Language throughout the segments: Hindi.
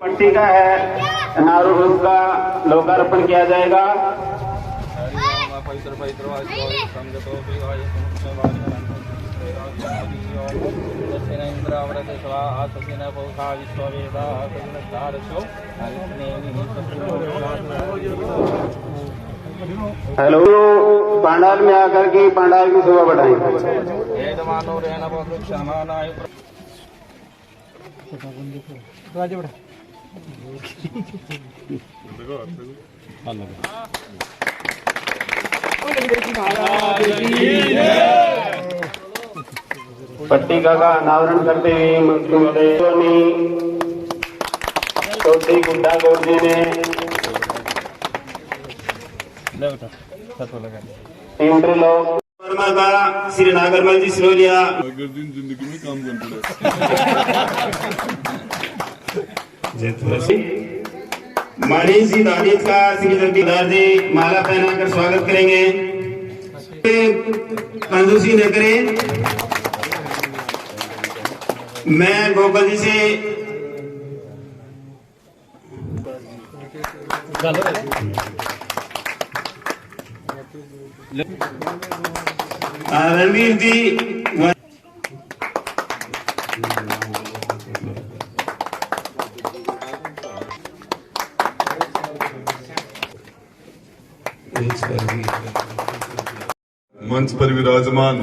पट्टी का है नारू उसका लोकार्पण किया जाएगा। हेलो, पंडाल में आकर के पंडाल की शोभा बढ़ाएंगे। पट्टिका का अनावरण करते हुए मुख्यमंत्री चौधरी गुड्डा गौड़ जी ने इंटरलॉक वर्मा का श्री नागरमल जी सिरोलिया जिंदगी में काम करते मनीष जी दानिश का श्री जगदीदार जी माला पहनाकर स्वागत करेंगे। कंजूसी न करें। मैं गोपाल जी से रणवीर जी मंच पर विराजमान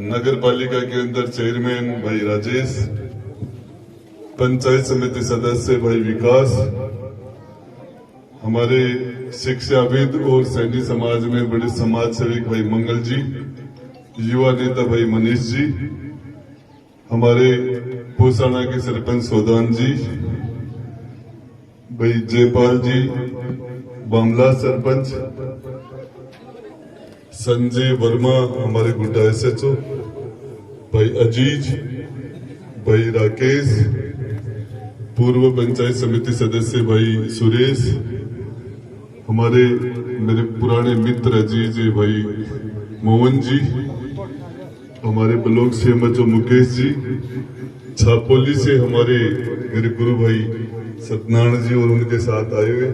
नगर पालिका के अंदर चेयरमैन भाई राजेश, पंचायत समिति सदस्य भाई विकास, हमारे शिक्षाविद और सैनी समाज में बड़े समाज सेवक भाई मंगल जी, युवा नेता भाई मनीष जी, हमारे पोसाना के सरपंच सोदान जी, भाई जयपाल जी, बामला सरपंच, संजय वर्मा हमारे गुड्डा SHO, भाई अजीज, भाई राकेश, पूर्व पंचायत समिति सदस्य भाई सुरेश, हमारे मेरे पुराने मित्र अजीज भाई मोहन जी, हमारे ब्लॉक से MHO मुकेश जी, छापोली से हमारे मेरे गुरु भाई सत्यनारायण जी और उनके साथ आए हुए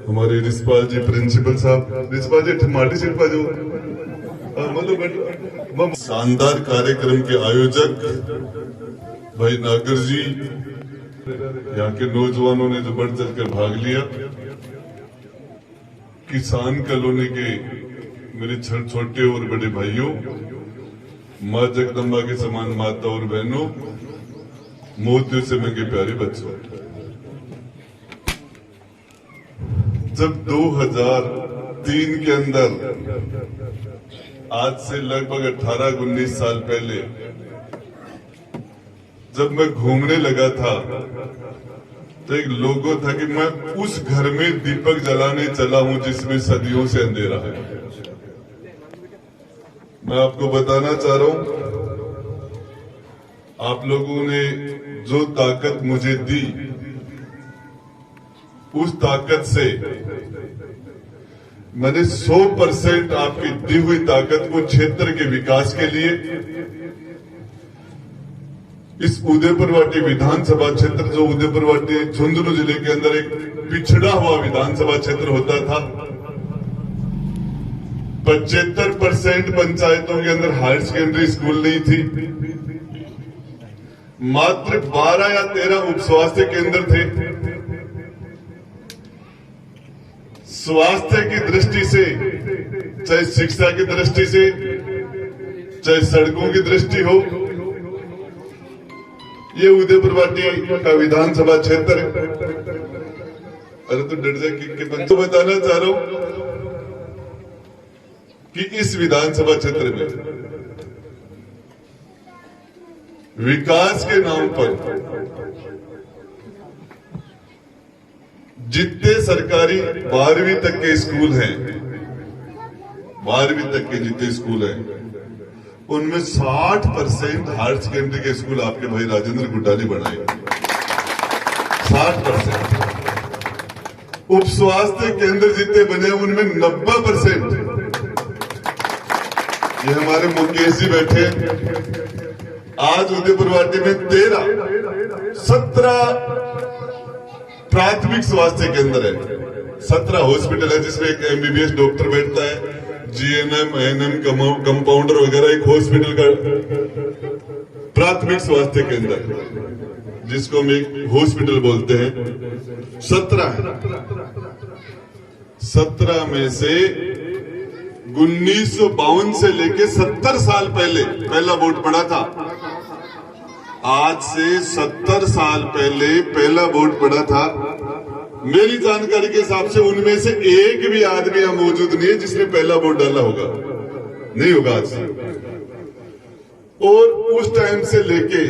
हमारे रिस्पाल जी प्रिंसिपल साहब, रिस्पाल जी ठमाटी शिल्पा जो मतलब शानदार कार्यक्रम के आयोजक भाई नागर जी, यहाँ के नौजवानों ने जो बढ़ चढ़ कर भाग लिया, किसान कॉलोनी के मेरे छोटे और बड़े भाइयों, माँ जगदम्बा के समान माता और बहनों, मोतियों से महंगे प्यारे बच्चों, जब 2003 के अंदर आज से लगभग 18-19 साल पहले जब मैं घूमने लगा था तो एक लोगो था कि मैं उस घर में दीपक जलाने चला हूं जिसमें सदियों से अंधेरा है। मैं आपको बताना चाह रहा हूं, आप लोगों ने जो ताकत मुझे दी, उस ताकत से मैंने 100% आपकी दी हुई ताकत को क्षेत्र के विकास के लिए, इस उदयपुरवाटी विधानसभा क्षेत्र जो उदयपुरवाटी झुंझुनू जिले के अंदर एक पिछड़ा हुआ विधानसभा क्षेत्र होता था, 75% पंचायतों के अंदर हायर सेकेंडरी स्कूल नहीं थी, मात्र 12 या 13 उप स्वास्थ्य केंद्र थे। स्वास्थ्य की दृष्टि से, चाहे शिक्षा की दृष्टि से, चाहे सड़कों की दृष्टि हो, ये उदयपुरवाटी का विधानसभा क्षेत्र है। अरे तो डर जाए कि तो बताना चाह रहा हूं कि इस विधानसभा क्षेत्र में विकास के नाम पर जितने सरकारी 12वीं तक के स्कूल हैं, 12वीं तक के जितने स्कूल हैं, उनमें 60% हायर सेकेंडरी के स्कूल आपके भाई राजेंद्र गुड्डा ने बनाए। 60% उप स्वास्थ्य केंद्र जितने बने उनमें 90%, ये हमारे मुकेश जी बैठे, आज उदयपुर वाटी में 17 प्राथमिक स्वास्थ्य केंद्र है, 17 हॉस्पिटल है जिसमें एक MBBS डॉक्टर बैठता है, GNM, ANM, कंपाउंडर वगैरह, एक हॉस्पिटल का प्राथमिक स्वास्थ्य केंद्र जिसको हम एक हॉस्पिटल बोलते हैं। 17 में से 1952 से लेके 70 साल पहले पहला वोट पड़ा था। आज से 70 साल पहले पहला वोट पड़ा था। मेरी जानकारी के हिसाब से उनमें से एक भी आदमी यहां मौजूद नहीं है जिसने पहला वोट डाला होगा, नहीं होगा आज से। और उस टाइम से लेके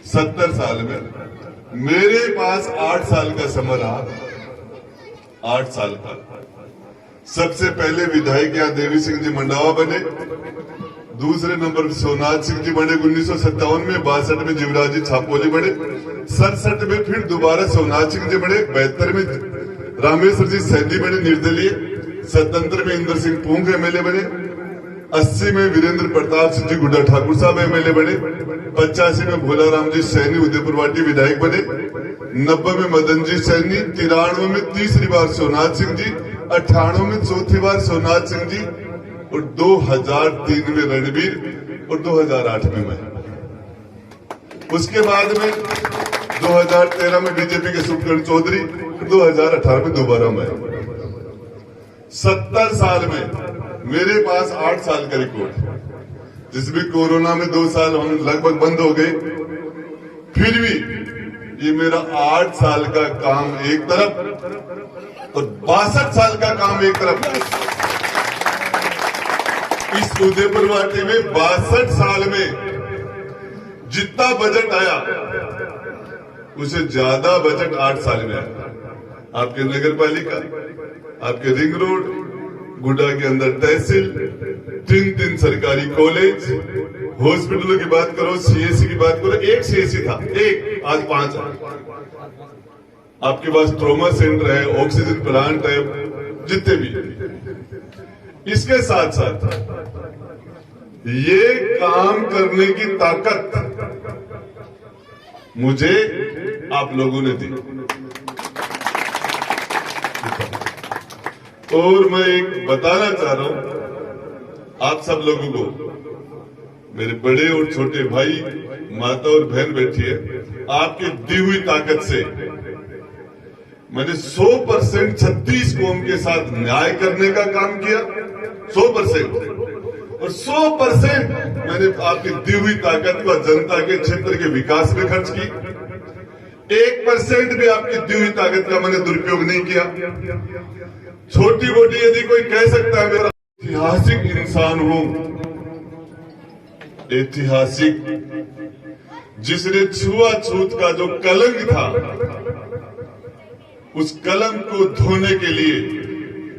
70 साल में मेरे पास 8 साल का समय रहा, 8 साल का। सबसे पहले विधायक यहाँ देवी सिंह जी मंडावा बने, दूसरे नंबर पर सोमनाथ सिंह जी बने 1957 में, 62 में जीवराज जी छापोली बने, 67 में फिर दोबारा सोमनाथ सिंह जी बने, 72 में रामेश्वर जी सैनी बने निर्दलीय, 77 में इंद्र सिंह पूंग MLA बने, 80 में वीरेंद्र प्रताप सिंह जी गुड्डा ठाकुर साहब MLA बने, 85 में भोलाराम जी सैनी उदयपुर वाटी विधायक बने, 90 में मदन जी सैनी, 93 में तीसरी बार सोमनाथ सिंह जी, 98 में चौथी बार सोमनाथ सिंह जी, और 2003 में रणबीर, और 2008 में मैं। उसके बाद में 2013 में बीजेपी के सुखकरण चौधरी, 2018 में दोबारा मैं। 70 साल में मेरे पास 8 साल का रिकॉर्ड, जिसमें कोरोना में 2 साल हम लगभग बंद हो गए, फिर भी ये मेरा 8 साल का काम एक तरफ और 62 साल का काम एक तरफ। इस उदयपुर वाटी में 62 साल में जितना बजट आया उससे ज्यादा बजट 8 साल में आया। आपके नगर पालिका, आपके रिंग रोड, गुड्डा के अंदर तहसील, 3 सरकारी कॉलेज, हॉस्पिटलों की बात करो, CSC की बात करो, एक CSC था, एक, आज 5 है। आपके पास ट्रॉमा सेंटर है, ऑक्सीजन प्लांट है, जितने भी। इसके साथ साथ ये काम करने की ताकत मुझे आप लोगों ने दी। और मैं एक बताना चाह रहा हूं आप सब लोगों को, मेरे बड़े और छोटे भाई, माता और बहन बैठी है, आपकी दी हुई ताकत से मैंने 100% 36 कौम के साथ न्याय करने का काम किया, 100%। और 100% मैंने आपकी दी हुई ताकत को जनता के क्षेत्र के विकास में खर्च की। 1% भी आपकी दी हुई ताकत का मैंने दुरुपयोग नहीं किया। छोटी मोटी यदि कोई कह सकता है मेरा ऐतिहासिक इंसान हूं, ऐतिहासिक, जिसने छुआछूत का जो कलंक था उस कलंक को धोने के लिए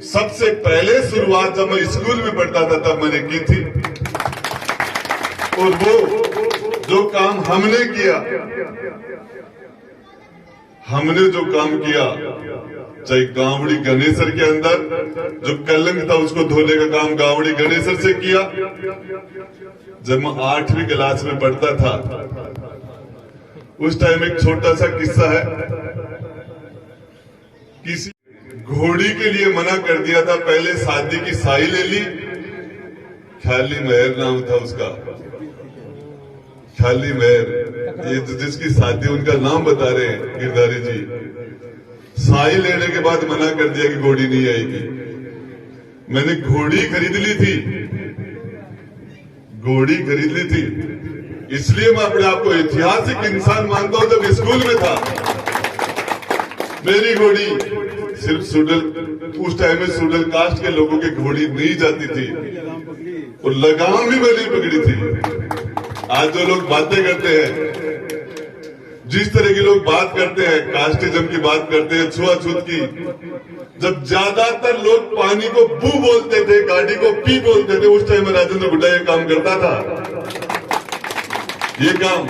सबसे पहले शुरुआत जब मैं स्कूल में पढ़ता था तब मैंने की थी। और वो जो काम हमने किया, चाहे गावड़ी गणेशर के अंदर जो कलंक था उसको धोने का काम गावड़ी गणेशर से किया। जब मैं 8वीं क्लास में पढ़ता था उस टाइम एक छोटा सा किस्सा है, किसी घोड़ी के लिए मना कर दिया था, पहले शादी की साई ले ली, ख्याली मेहर नाम था उसका, ख्याली मेहर, ये जिसकी शादी उनका नाम बता रहे हैं गिरधारी जी। साई लेने के बाद मना कर दिया कि घोड़ी नहीं आएगी। मैंने घोड़ी खरीद ली थी, इसलिए मैं अपने आप को ऐतिहासिक इंसान मानता हूं। जब स्कूल में था मेरी घोड़ी सिर्फ उस टाइम में सुडल कास्ट के लोगों की घोड़ी नहीं जाती थी और लगाम भी मैंने पकड़ी थी। आज जो लोग बातें करते हैं, जिस तरह के लोग बात करते हैं, कास्टिज्म की बात करते हैं, छुआछूत की, जब ज्यादातर लोग पानी को बू बोलते थे, गाड़ी को पी बोलते थे, उस टाइम में राजेंद्र गुड्डा ये काम करता था, ये काम।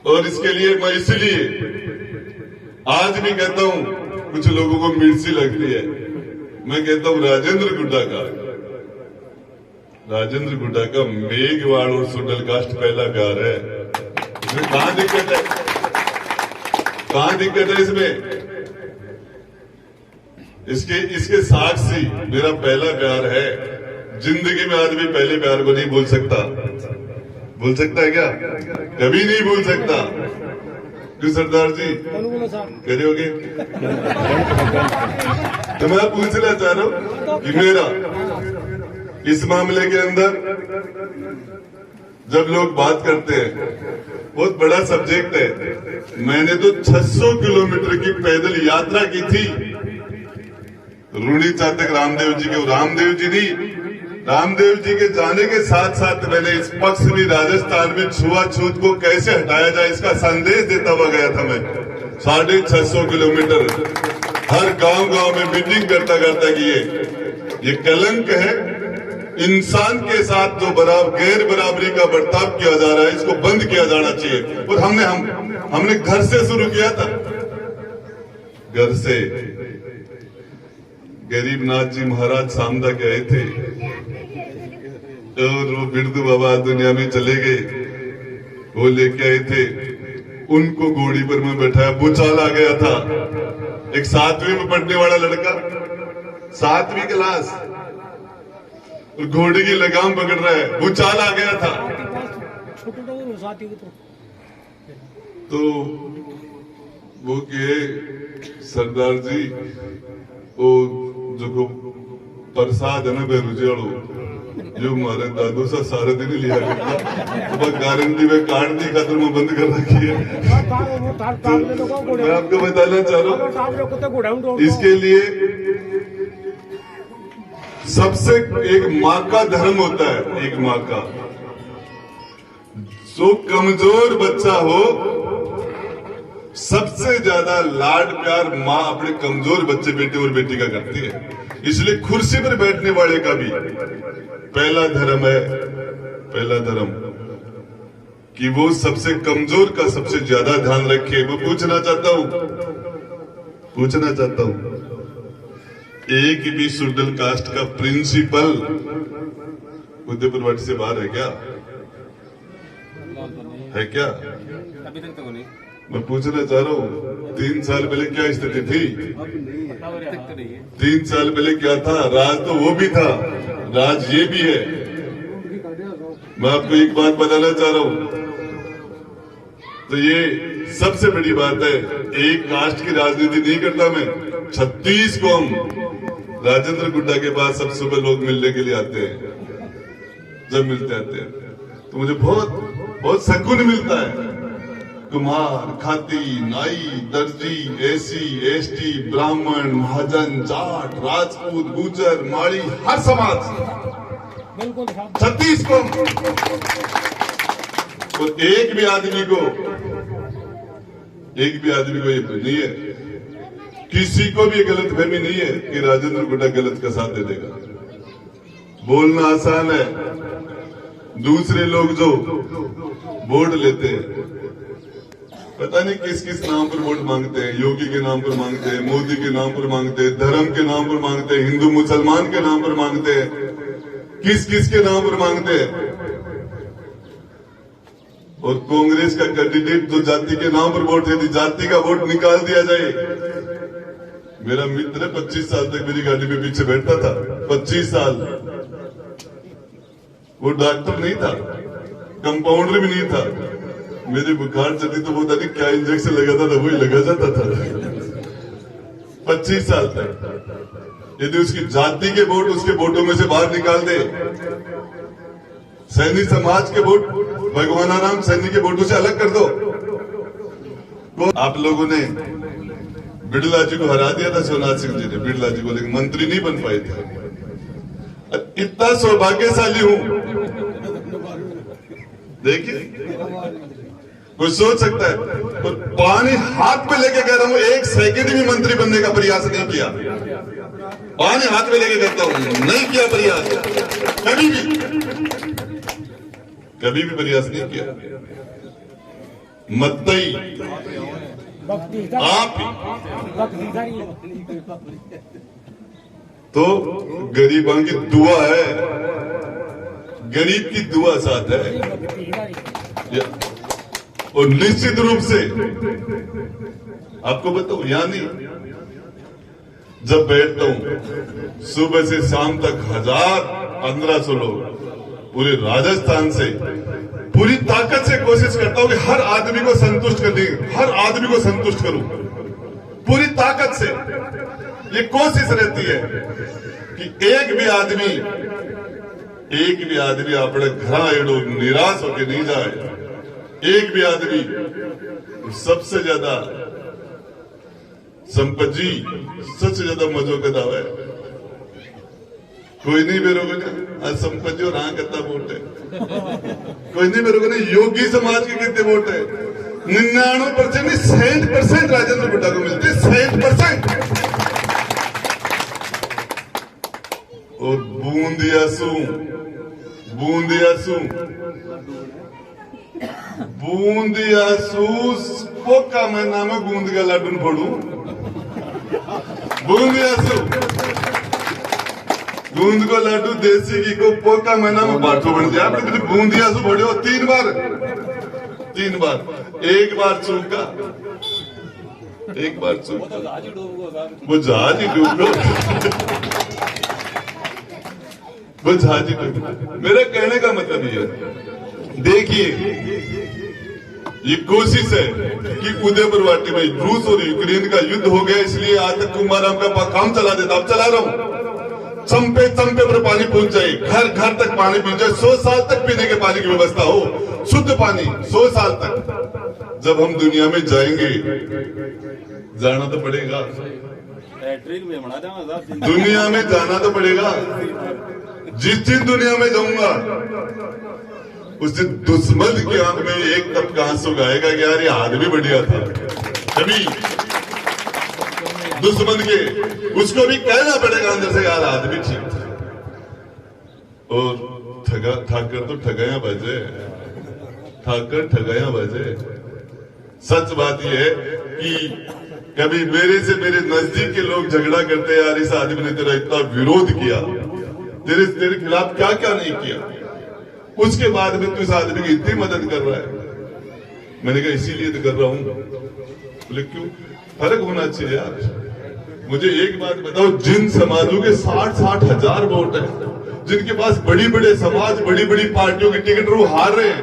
और इसके लिए मैं इसलिए आज भी कहता हूं, कुछ लोगों को मिर्ची लगती है, मैं कहता हूं राजेंद्र गुड्डा का राजेंद्र गुड्डा का मेघवाड़ और सुंडल कास्ट पहला प्यार है। इसमें कहां दिक्कत है? कहां दिक्कत है इसमें? इसके साक्षी मेरा पहला प्यार है। जिंदगी में आदमी पहले प्यार को नहीं भूल सकता। भूल सकता है क्या? कभी नहीं भूल सकता। क्यों सरदार जी करोगे? तो मैं पूछना चाह रहा हूं कि मेरा इस मामले के अंदर जब लोग बात करते हैं, बहुत बड़ा सब्जेक्ट है। मैंने तो 600 किलोमीटर की पैदल यात्रा की थी रूढ़ी चातक रामदेव जी के। रामदेव जी नहीं, रामदेव जी के जाने के साथ साथ मैंने इस पक्ष में राजस्थान में छुआछूत को कैसे हटाया जाए इसका संदेश देता हुआ गया था। मैं 650 किलोमीटर हर गांव में मीटिंग करता कि ये कलंक है। इंसान के साथ जो गैर बराबरी का बर्ताव किया जा रहा है, इसको बंद किया जाना चाहिए। और हमने घर से शुरू किया था। घर से गरीबनाथ जी महाराज सामदा के आए थे और वो बिरदू बाबा दुनिया में चले गए। वो लेके आए थे, उनको घोड़ी पर मैं बैठाया। भूचाल आ गया था। एक 7वीं में पढ़ने वाला लड़का, 7वीं क्लास, और घोड़ी की लगाम पकड़ रहा है। भूचाल आ गया था। तो वो कहे सरदार जी वो जो प्रसाद है ना बेरुजियाड़ो, जो हमारे दादू सा सारे दिन लिया करता, वो गारंटी में कार्ड नहीं खातर में बंद कर रखी है। तो मैं आपको बताना चाह रहा हूँ, इसके लिए सबसे एक माँ का धर्म होता है। एक माँ का जो कमजोर बच्चा हो, सबसे ज्यादा लाड प्यार माँ अपने कमजोर बच्चे बेटे और बेटी का करती है। इसलिए कुर्सी पर बैठने वाले का भी पहला धर्म है, पहला धर्म कि वो सबसे कमजोर का सबसे ज्यादा ध्यान रखे। मैं पूछना चाहता हूं, एक भी सुडल कास्ट का प्रिंसिपल उदयपुर से बाहर है क्या? है क्या? अभी तक तो नहीं। मैं पूछना चाह रहा हूँ, 3 साल पहले क्या स्थिति थी? 3 साल पहले क्या था? राज तो वो भी था, राज ये भी है। मैं आपको एक बात बताना चाह रहा हूँ, तो ये सबसे बड़ी बात है। एक कास्ट की राजनीति नहीं करता मैं। 36 कौम राजेंद्र गुड्डा के पास सब सुबह लोग मिलने के लिए आते हैं। जब मिलते आते हैं तो मुझे बहुत सुकून मिलता है। कुम्हार, खाती, नाई, दर्जी, एसी, एसटी, ब्राह्मण, महाजन, जाट, राजपूत, गुजर, माड़ी, हर समाज 36 को। और एक भी आदमी को ये नहीं है, किसी को भी गलत फहमी नहीं है कि राजेंद्र गुड्डा गलत का साथ दे देगा। बोलना आसान है। दूसरे लोग जो वोट लेते हैं, पता नहीं किस किस नाम पर वोट मांगते हैं। योगी के नाम पर मांगते हैं, मोदी के नाम पर मांगते हैं, धर्म के नाम पर मांगते हैं, हिंदू मुसलमान के नाम पर मांगते हैं, किस किस के नाम पर मांगते हैं। और कांग्रेस का कैंडिडेट जो जाति के नाम पर वोट देती, जाति का वोट निकाल दिया जाए। मेरा मित्र 25 साल तक मेरी गाड़ी में पीछे बैठता था। 25 साल। वो डॉक्टर नहीं था, कंपाउंडर भी नहीं था। मेरी बुखार चलती तो वो नहीं क्या इंजेक्शन लगाता था, वही लगा जाता था। 25 साल तक। यदि उसकी जाति के वोट उसके वोटों में से बाहर निकाल दे, सैनी समाज के वोट, भगवान राम सैनी के वोटों से अलग कर दो। तो आप लोगों ने बिड़ला जी को हरा दिया था, शिवनाथ सिंह जी ने बिड़ला जी को, लेकिन मंत्री नहीं बन पाए थे। इतना सौभाग्यशाली हूं। देखिए, कोई सोच सकता है, तो पानी हाथ में लेके कह रहा हूं, 1 सेकंड भी मंत्री बनने का प्रयास नहीं किया। पानी हाथ में लेके कहता हूं, नहीं किया प्रयास, कभी भी प्रयास नहीं किया। मत्तई आप तो गरीबां की दुआ है। गरीब की दुआ साथ है। और निश्चित रूप से आपको बताऊं, यानी जब बैठता हूं सुबह से शाम तक 1000-1500 लोग पूरे राजस्थान से पूरी ताकत से कोशिश करता हूं कि हर आदमी को संतुष्ट कर दें, हर आदमी को संतुष्ट करूं पूरी ताकत से। ये कोशिश रहती है कि एक भी आदमी अपने घर एडो निराश होकर नहीं जाए। एक भी आदमी, सबसे ज्यादा संपत जी सबसे ज्यादा मजो का दावा है। कोई नहीं बेरोगे ना आज संपत जी और हाँ कितना वोट है, कोई नहीं बेरोगे ना। योगी समाज के कितने वोट है? 99% नहीं 60% राजेंद्र गुड्डा को मिलते हैं, 60%। और बूंदियासू पोका महीना में बूंद का लड्डू फोड़ू। बूंद को लड्डू देसी घी को पोका महीना में बाटू बन जाए। आपने बूंदियासू फोड़े हो 3 बार। एक बार चूका वो जहाज ही डूब वो जहाज ही डूब। मेरा कहने का मतलब ये है, देखिए ये कोशिश है कि उदयपुर वाटी में रूस और यूक्रेन का युद्ध हो गया, इसलिए आज तक कुमाराम का काम चला देता, अब चला रहा हूं। चंपे पर पानी पहुंच जाए, घर घर तक पानी पहुंच जाए, 100 साल तक पीने के पानी की व्यवस्था हो, शुद्ध पानी 100 साल तक। जब हम दुनिया में जाएंगे, जाना तो पड़ेगा, दुनिया में जाना तो पड़ेगा। जिस दुनिया में जाऊंगा उस दिन दुश्मन की आंख में एक तब आंसू गाएगा कि यार ये आदमी बढ़िया था। कभी दुश्मन के उसको भी कहना पड़ेगा अंदर से, यार आदमी ठीक था। और ठाकर तो ठगाया बजे। सच बात यह है कि कभी मेरे से मेरे नजदीक के लोग झगड़ा करते, यार इस आदमी ने तेरा इतना विरोध किया, तेरे खिलाफ क्या क्या नहीं किया, उसके बाद में तू इस आदमी की इतनी मदद कर रहा है। मैंने कहा इसीलिए तो कर रहा हूं। बोले क्यों? फर्क होना चाहिए यार। मुझे एक बात बताओ, जिन समाजों के 60-60 हजार वोट है, जिनके पास बड़ी समाज बड़ी पार्टियों की टिकट वो हार रहे हैं,